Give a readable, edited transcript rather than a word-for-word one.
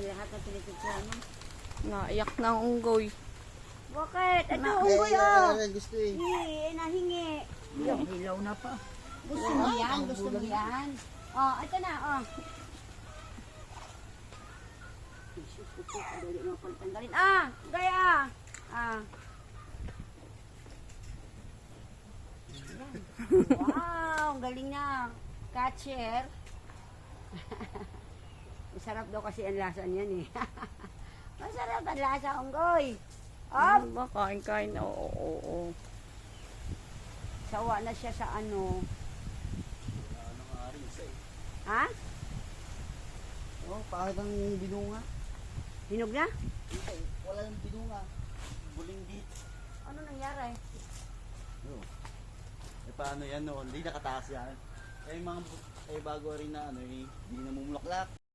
lahat ng pinipicturan mo. Naiyak na ang unggoy. Bakit? Ito, unggoy oh. Gusto eh. Hingi, nahingi. Yung hilaw na pa. Gusto mo yan? Gusto mo yan? Oh, ito na, oh. Dali mo pala tanggalin. Ah, gaya. Ah. Wow, ang galing na. Catcher. Masarap daw kasi ang lasa niyan eh. Masarap ang lasa, unggoy. Oh, Ano ba? Kain-kain. Oo. sawa na siya sa ano. Ano nga rin isa eh. Ha? Oh, pangit ang binunga. Hinog na? Hindi, wala nang binunga. Buling dito. Ano nangyari? Oh. Eh paano yan noon? Hindi nakataas yan. Eh mga bago rin na ano eh, hindi namumulaklak.